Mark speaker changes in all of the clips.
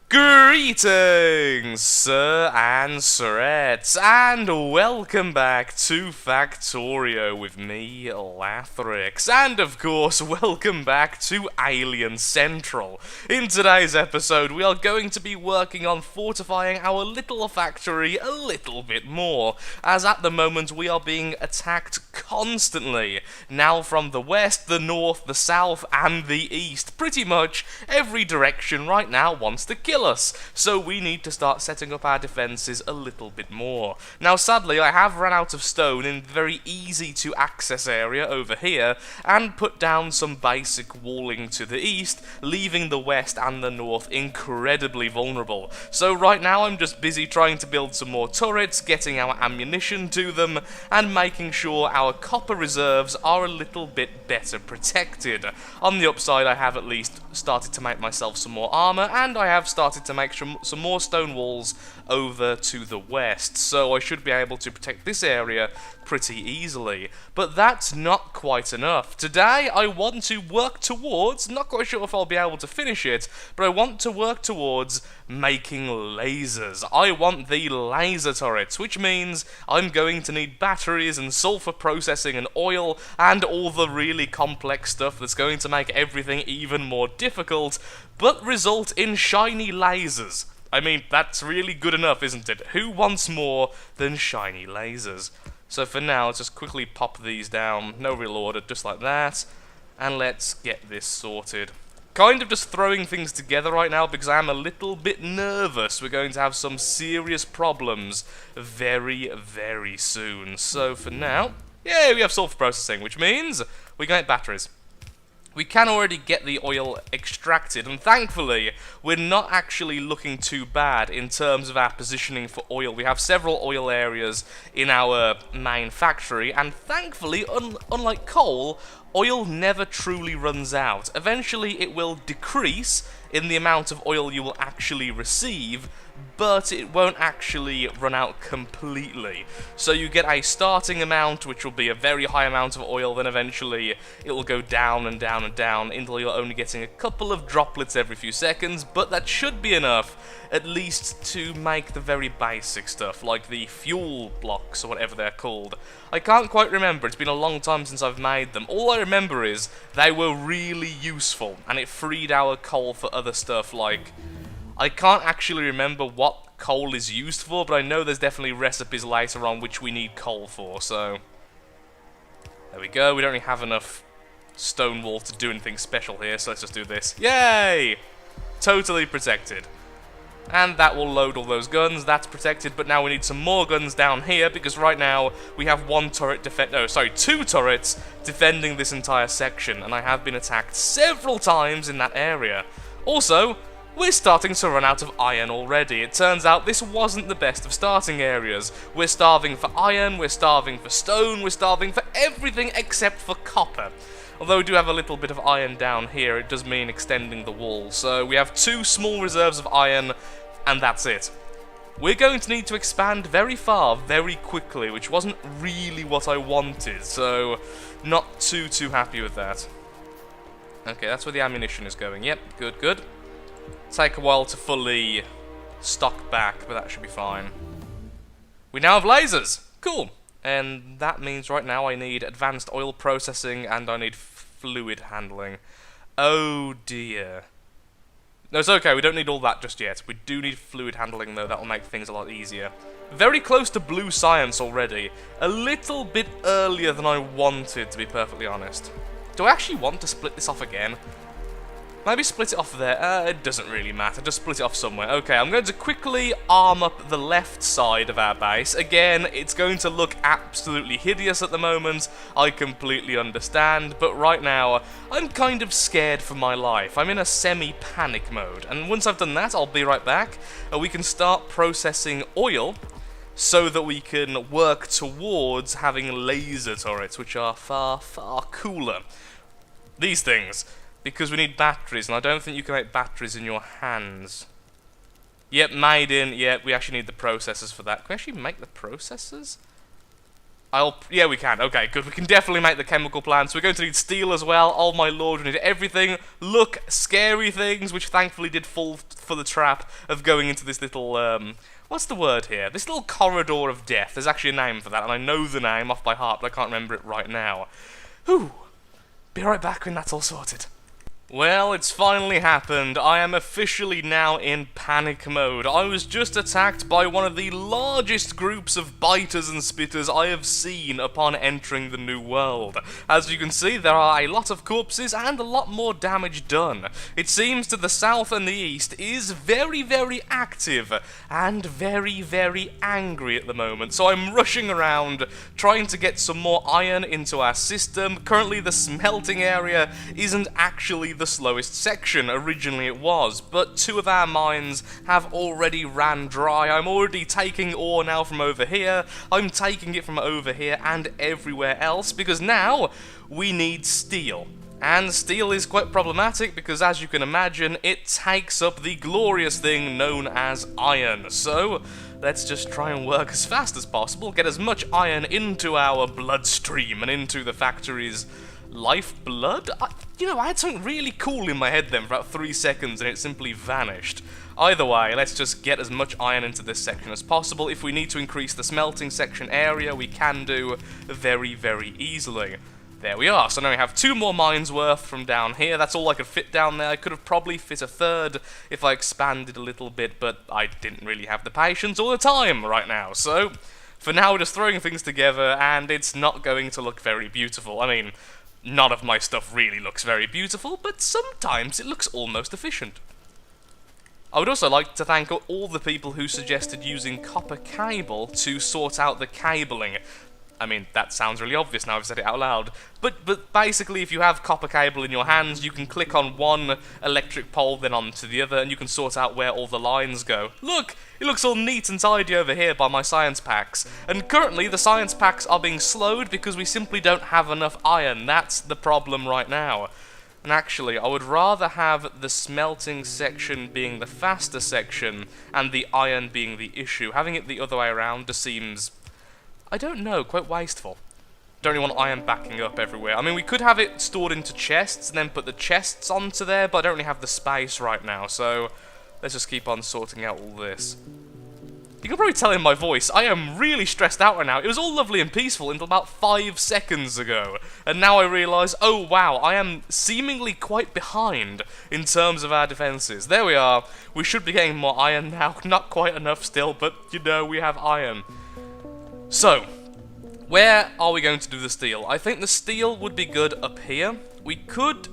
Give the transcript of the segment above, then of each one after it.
Speaker 1: Greetings, sir and sirettes, and welcome back to Factorio with me, Lathrix, and of course, welcome back to Alien Central. In today's episode, we are going to be working on fortifying our little factory a little bit more, as at the moment we are being attacked constantly, now from the west, the north, the south, and the east. Pretty much every direction right now wants to kill us, so we need to start setting up our defences a little bit more. Now sadly I have run out of stone in the very easy to access area over here, and put down some basic walling to the east, leaving the west and the north incredibly vulnerable. So right now I'm just busy trying to build some more turrets, getting our ammunition to them, and making sure our copper reserves are a little bit better protected. On the upside, I have at least started to make myself some more armor, and I have started to make some more stone walls over to the west, so I should be able to protect this area pretty easily. But that's not quite enough. Today I want to work towards, not quite sure if I'll be able to finish it, but I want to work towards making lasers. I want the laser turrets, which means I'm going to need batteries and sulfur processing and oil and all the really complex stuff that's going to make everything even more difficult, but result in shiny lasers. I mean, that's really good enough, isn't it? Who wants more than shiny lasers? So for now, let's just quickly pop these down, no real order, just like that, and let's get this sorted. Kind of just throwing things together right now because I am a little bit nervous. We're going to have some serious problems very, very soon. So for now, yeah, we have sulfur processing, which means we can get batteries. We can already get the oil extracted, and thankfully, we're not actually looking too bad in terms of our positioning for oil. We have several oil areas in our main factory, and thankfully, unlike coal, oil never truly runs out. Eventually, it will decrease in the amount of oil you will actually receive, but it won't actually run out completely. So you get a starting amount, which will be a very high amount of oil, then eventually it will go down and down and down until you're only getting a couple of droplets every few seconds, but that should be enough, at least to make the very basic stuff, like the fuel blocks, or whatever they're called. I can't quite remember, it's been a long time since I've made them. All I remember is they were really useful, and it freed our coal for other stuff, like... I can't actually remember what coal is used for, but I know there's definitely recipes later on which we need coal for, so... There we go, we don't really have enough stone wool to do anything special here, so let's just do this. Yay! Totally protected. And that will load all those guns, that's protected, but now we need some more guns down here, because right now we have two turrets defending this entire section, and I have been attacked several times in that area. Also, we're starting to run out of iron already. It turns out this wasn't the best of starting areas. We're starving for iron, we're starving for stone, we're starving for everything except for copper. Although we do have a little bit of iron down here, it does mean extending the wall. So we have 2 small reserves of iron, and that's it. We're going to need to expand very far, very quickly, which wasn't really what I wanted, so not too happy with that. Okay, that's where the ammunition is going. Yep, good, good. Take a while to fully stock back, but that should be fine. We now have lasers! Cool! And that means right now I need advanced oil processing and I need fluid handling. Oh dear. No, it's okay, we don't need all that just yet. We do need fluid handling though, that will make things a lot easier. Very close to blue science already. A little bit earlier than I wanted, to be perfectly honest. Do I actually want to split this off again? Maybe split it off there. It doesn't really matter. Just split it off somewhere. Okay, I'm going to quickly arm up the left side of our base. Again, it's going to look absolutely hideous at the moment. I completely understand. But right now, I'm kind of scared for my life. I'm in a semi-panic mode. And once I've done that, I'll be right back. We can start processing oil so that we can work towards having laser turrets, which are far, far cooler. These things. Because we need batteries, and I don't think you can make batteries in your hands. Yep, made in. Yep, we actually need the processors for that. Can we actually make the processors? Yeah, we can. Okay, good. We can definitely make the chemical plant. So we're going to need steel as well. Oh my lord, we need everything. Look, scary things, which thankfully did fall for the trap of going into this little, what's the word here? This little corridor of death. There's actually a name for that, and I know the name off by heart, but I can't remember it right now. Whew. Be right back when that's all sorted. Well, it's finally happened. I am officially now in panic mode. I was just attacked by one of the largest groups of biters and spitters I have seen upon entering the new world. As you can see, there are a lot of corpses and a lot more damage done. It seems to the south and the east is very, very active and very, very angry at the moment. So I'm rushing around trying to get some more iron into our system. Currently, the smelting area isn't actually the slowest section. Originally it was, but 2 of our mines have already ran dry. I'm already taking ore now from over here, I'm taking it from over here and everywhere else, because now we need steel. And steel is quite problematic because, as you can imagine, it takes up the glorious thing known as iron. So let's just try and work as fast as possible, get as much iron into our bloodstream and into the factory's lifeblood? I had something really cool in my head then for about 3 seconds and it simply vanished. Either way, let's just get as much iron into this section as possible. If we need to increase the smelting section area, we can do very, very easily. There we are, so now we have 2 more mines worth from down here. That's all I could fit down there. I could have probably fit a third if I expanded a little bit, but I didn't really have the patience or the time right now, so for now we're just throwing things together and it's not going to look very beautiful. I mean, none of my stuff really looks very beautiful, but sometimes it looks almost efficient. I would also like to thank all the people who suggested using copper cable to sort out the cabling. I mean, that sounds really obvious now I've said it out loud, but basically if you have copper cable in your hands, you can click on one electric pole, then onto the other, and you can sort out where all the lines go. Look! It looks all neat and tidy over here by my science packs. And currently, the science packs are being slowed because we simply don't have enough iron. That's the problem right now. And actually, I would rather have the smelting section being the faster section, and the iron being the issue. Having it the other way around just seems, I don't know, quite wasteful. Don't really want iron backing up everywhere. I mean, we could have it stored into chests and then put the chests onto there, but I don't really have the space right now, so let's just keep on sorting out all this. You can probably tell in my voice, I am really stressed out right now. It was all lovely and peaceful until about 5 seconds ago, and now I realise, oh wow, I am seemingly quite behind in terms of our defences. There we are. We should be getting more iron now. Not quite enough still, but you know, we have iron. So, where are we going to do the steel? I think the steel would be good up here. We could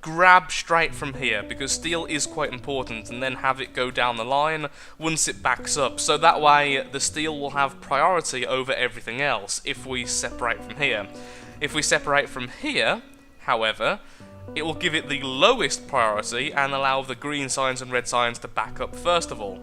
Speaker 1: grab straight from here, because steel is quite important, and then have it go down the line once it backs up. So that way, the steel will have priority over everything else if we separate from here. If we separate from here, however, it will give it the lowest priority and allow the green signs and red signs to back up first of all.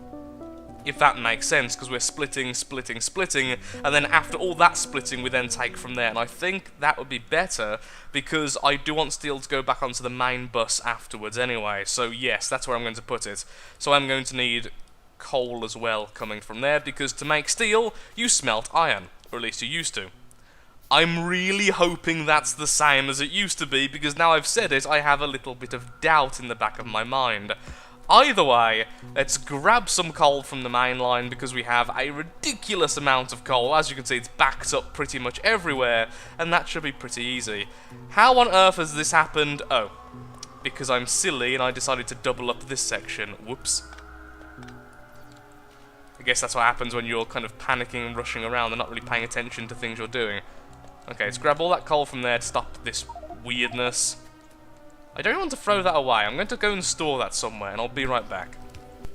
Speaker 1: If that makes sense, because we're splitting, and then after all that splitting, we then take from there. And I think that would be better, because I do want steel to go back onto the main bus afterwards anyway. So yes, that's where I'm going to put it. So I'm going to need coal as well coming from there, because to make steel, you smelt iron. Or at least you used to. I'm really hoping that's the same as it used to be, because now I've said it, I have a little bit of doubt in the back of my mind. Either way, let's grab some coal from the main line, because we have a ridiculous amount of coal. As you can see, it's backed up pretty much everywhere, and that should be pretty easy. How on earth has this happened? Oh, because I'm silly and I decided to double up this section. Whoops. I guess that's what happens when you're kind of panicking and rushing around and not really paying attention to things you're doing. Okay, let's grab all that coal from there to stop this weirdness. I don't want to throw that away. I'm going to go and store that somewhere, and I'll be right back.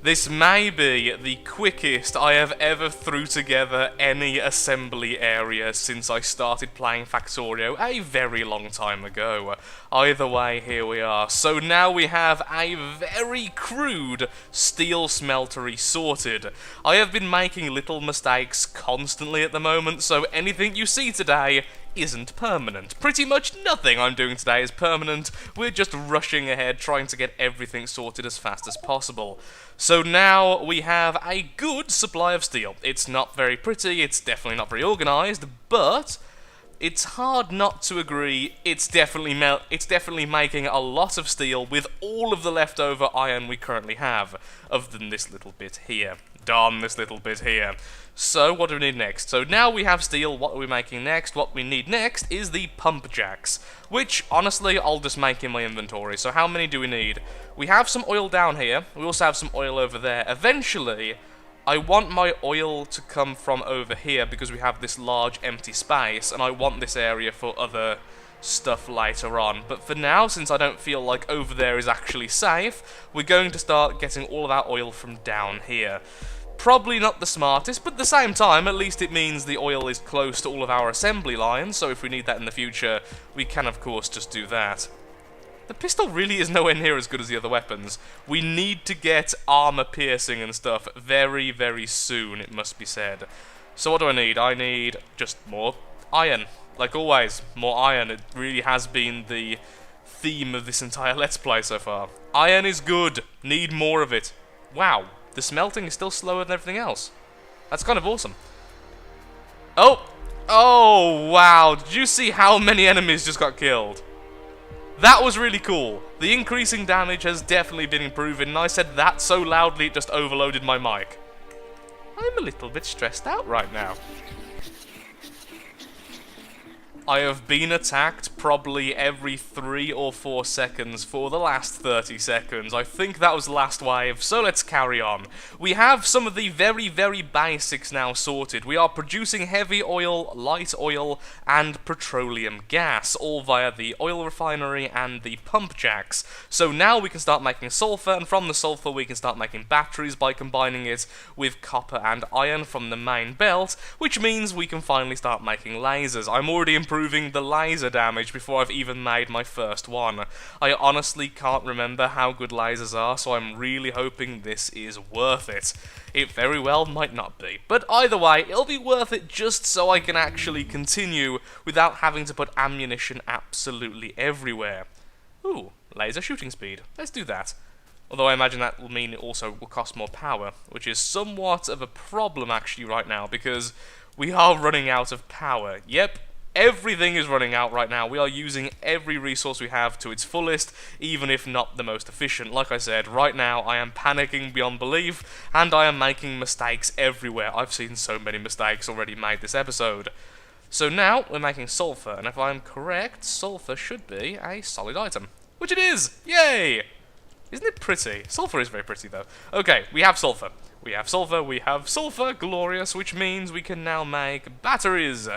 Speaker 1: This may be the quickest I have ever threw together any assembly area since I started playing Factorio a very long time ago. Either way, here we are. So now we have a very crude steel smeltery sorted. I have been making little mistakes constantly at the moment, so anything you see today isn't permanent. Pretty much nothing I'm doing today is permanent. We're just rushing ahead, trying to get everything sorted as fast as possible. So now we have a good supply of steel. It's not very pretty, it's definitely not very organised, but it's hard not to agree it's definitely making a lot of steel with all of the leftover iron we currently have, other than this little bit here. Darn this little bit here. So what do we need next? So now we have steel, what are we making next? What we need next is the pump jacks, which honestly I'll just make in my inventory. So how many do we need? We have some oil down here, we also have some oil over there. Eventually I want my oil to come from over here because we have this large empty space, and I want this area for other stuff later on. But for now, since I don't feel like over there is actually safe, we're going to start getting all of our oil from down here. Probably not the smartest, but at the same time, at least it means the oil is close to all of our assembly lines, so if we need that in the future, we can of course just do that. The pistol really is nowhere near as good as the other weapons. We need to get armor piercing and stuff very, very soon, it must be said. So what do I need? I need just more iron. Like always, more iron. It really has been the theme of this entire Let's Play so far. Iron is good. Need more of it. Wow, the smelting is still slower than everything else. That's kind of awesome. Oh! Oh, wow. Did you see how many enemies just got killed? That was really cool. The increasing damage has definitely been improving, and I said that so loudly it just overloaded my mic. I'm a little bit stressed out right now. I have been attacked probably every 3 or 4 seconds for the last 30 seconds. I think that was the last wave, so let's carry on. We have some of the very, very basics now sorted. We are producing heavy oil, light oil, and petroleum gas, all via the oil refinery and the pump jacks. So now we can start making sulfur, and from the sulfur we can start making batteries by combining it with copper and iron from the main belt, which means we can finally start making lasers. I'm already improving the laser damage before I've even made my first one. I honestly can't remember how good lasers are, so I'm really hoping this is worth it. It very well might not be, but either way, it'll be worth it just so I can actually continue without having to put ammunition absolutely everywhere. Ooh, laser shooting speed. Let's do that. Although I imagine that will mean it also will cost more power, which is somewhat of a problem actually right now, because we are running out of power. Yep. Everything is running out right now. We are using every resource we have to its fullest, even if not the most efficient. Like I said, right now I am panicking beyond belief, and I am making mistakes everywhere. I've seen so many mistakes already made this episode. So now we're making sulfur, and if I'm correct, sulfur should be a solid item. Which it is! Yay! Isn't it pretty? Sulfur is very pretty though. Okay, we have sulfur. We have sulfur, we have sulfur, glorious, which means we can now make batteries,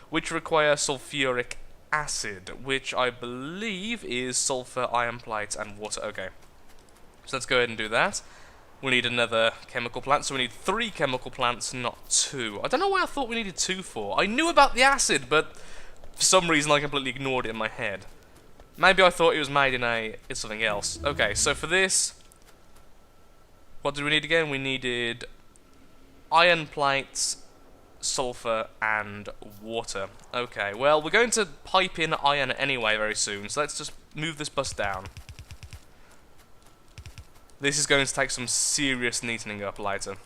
Speaker 1: which require sulfuric acid, which I believe is sulfur, iron plates, and water. Okay, so let's go ahead and do that. We need another chemical plant, so we need 3 chemical plants, not 2. I don't know why I thought we needed 2 for. I knew about the acid, but for some reason I completely ignored it in my head. Maybe I thought it was made in something else. Okay, so for this, what did we need again? We needed iron plates, sulfur, and water. Okay, well, we're going to pipe in iron anyway very soon, so let's just move this bus down. This is going to take some serious neatening up later.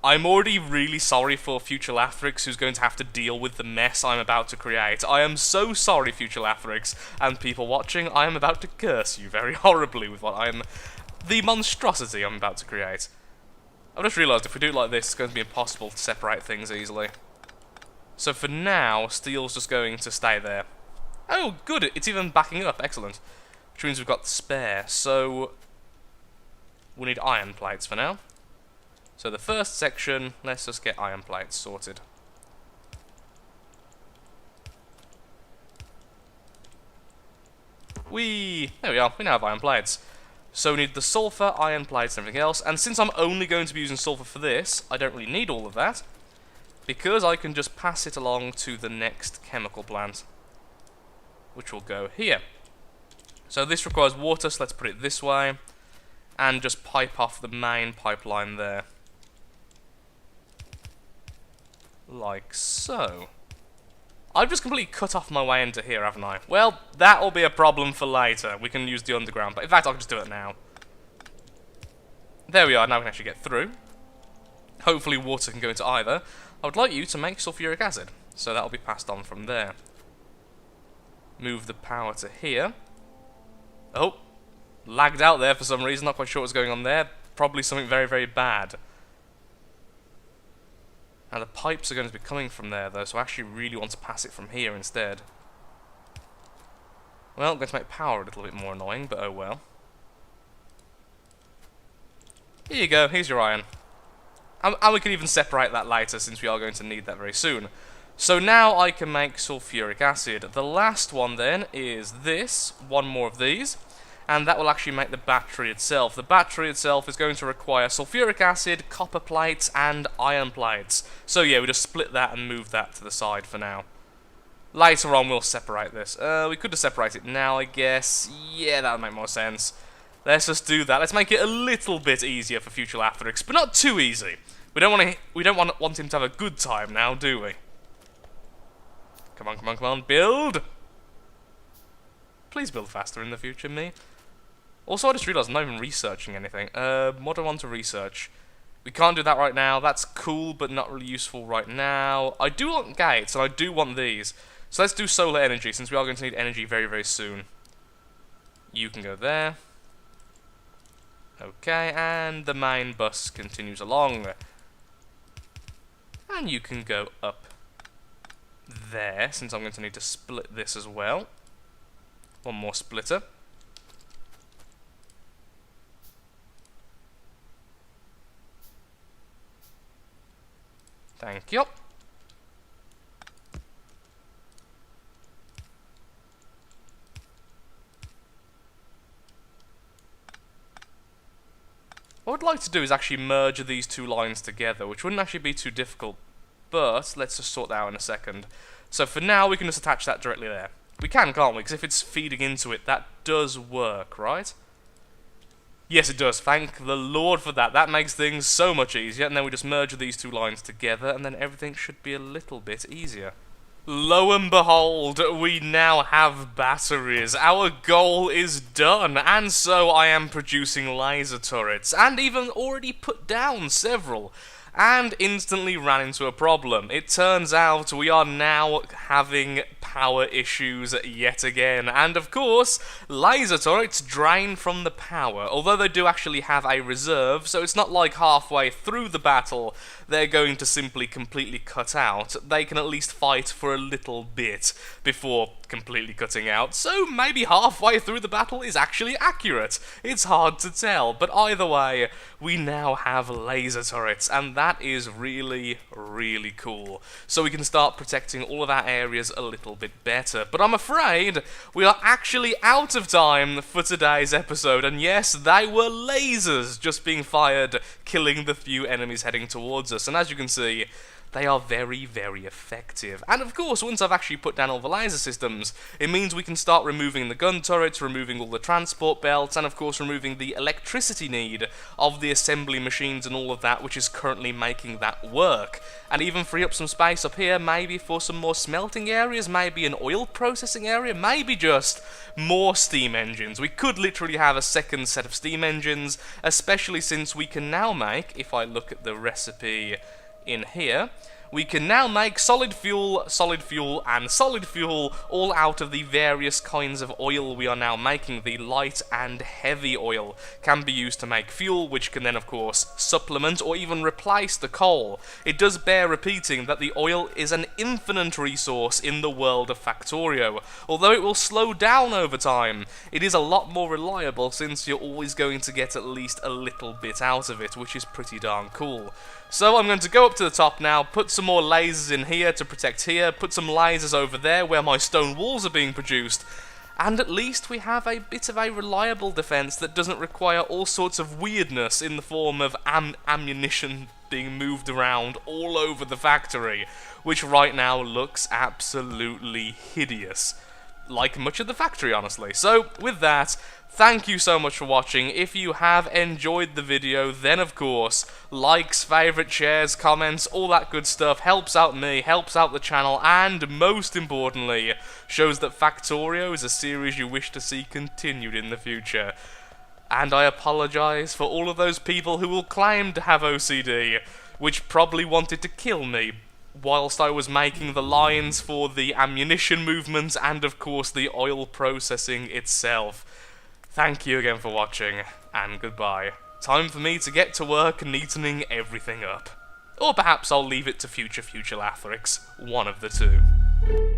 Speaker 1: I'm already really sorry for Future Lathrix, who's going to have to deal with the mess I'm about to create. I am so sorry, Future Lathrix, and people watching. I am about to curse you very horribly with the monstrosity I'm about to create. I've just realised if we do it like this, it's going to be impossible to separate things easily. So for now, steel's just going to stay there. Oh, good, it's even backing up, excellent. Which means we've got the spare, so we need iron plates for now. So the first section, let's just get iron plates sorted. There we are, we now have iron plates. So we need the sulfur, iron plates, and everything else. And since I'm only going to be using sulfur for this, I don't really need all of that, because I can just pass it along to the next chemical plant, which will go here. So this requires water, so let's put it this way, and just pipe off the main pipeline there. Like so. I've just completely cut off my way into here, haven't I? Well, that'll be a problem for later. We can use the underground, but in fact, I'll just do it now. There we are, now we can actually get through. Hopefully water can go into either. I would like you to make sulfuric acid, so that'll be passed on from there. Move the power to here. Oh, lagged out there for some reason, not quite sure what's going on there. Probably something very, very bad. Now the pipes are going to be coming from there though, so I actually really want to pass it from here instead. Well, I'm going to make power a little bit more annoying, but oh well. Here you go, here's your iron. And we can even separate that later, since we are going to need that very soon. So now I can make sulfuric acid. The last one then is this, one more of these, and that will actually make the battery itself. The battery itself is going to require sulfuric acid, copper plates, and iron plates. So yeah, we just split that and move that to the side for now. Later on we'll separate this. We could just separate it now, I guess. Yeah, that would make more sense. Let's just do that. Let's make it a little bit easier for future Lathrix, but not too easy. We don't want him to have a good time now, do we? Come on, come on, come on, build! Please build faster in the future, me. Also, I just realised I'm not even researching anything. What do I want to research? We can't do that right now. That's cool, but not really useful right now. I do want gates, and I do want these. So let's do solar energy, since we are going to need energy very, very soon. You can go there. Okay, and the main bus continues along. And you can go up there, since I'm going to need to split this as well. One more splitter. Thank you. What I'd like to do is actually merge these two lines together, which wouldn't actually be too difficult, but let's just sort that out in a second. So for now, we can just attach that directly there. We can, can't we? Because if it's feeding into it, that does work, right? Yes, it does. Thank the Lord for that. That makes things so much easier, and then we just merge these two lines together, and then everything should be a little bit easier. Lo and behold, we now have batteries. Our goal is done, and so I am producing laser turrets, and even already put down several, and instantly ran into a problem. It turns out we are now having power issues yet again, and of course, laser turrets drain from the power, although they do actually have a reserve, so it's not like halfway through the battle they're going to simply completely cut out. They can at least fight for a little bit before completely cutting out, so maybe halfway through the battle is actually accurate. It's hard to tell, but either way, we now have laser turrets, and that is really, really cool. So we can start protecting all of our areas a little bit better. But I'm afraid we are actually out of time for today's episode, and yes, they were lasers just being fired, killing the few enemies heading towards us, and as you can see, they are very, very effective. And of course, once I've actually put down all the laser systems, it means we can start removing the gun turrets, removing all the transport belts, and of course removing the electricity need of the assembly machines and all of that, which is currently making that work. And even free up some space up here, maybe for some more smelting areas, maybe an oil processing area, maybe just more steam engines. We could literally have a second set of steam engines, especially since we can now make, if I look at the recipe in here, we can now make solid fuel, and solid fuel all out of the various kinds of oil we are now making. The light and heavy oil can be used to make fuel, which can then of course supplement or even replace the coal. It does bear repeating that the oil is an infinite resource in the world of Factorio. Although it will slow down over time, it is a lot more reliable since you're always going to get at least a little bit out of it, which is pretty darn cool. So I'm going to go up to the top now, put some more lasers in here to protect here, put some lasers over there where my stone walls are being produced, and at least we have a bit of a reliable defense that doesn't require all sorts of weirdness in the form of ammunition being moved around all over the factory, which right now looks absolutely hideous. like much of the factory, honestly. So, with that, thank you so much for watching. If you have enjoyed the video, then of course, likes, favourite, shares, comments, all that good stuff helps out me, helps out the channel, and most importantly, shows that Factorio is a series you wish to see continued in the future. And I apologise for all of those people who will claim to have OCD, which probably wanted to kill me whilst I was making the lines for the ammunition movements and of course the oil processing itself. Thank you again for watching, and goodbye. Time for me to get to work neatening everything up. Or perhaps I'll leave it to future Lathrix, one of the two.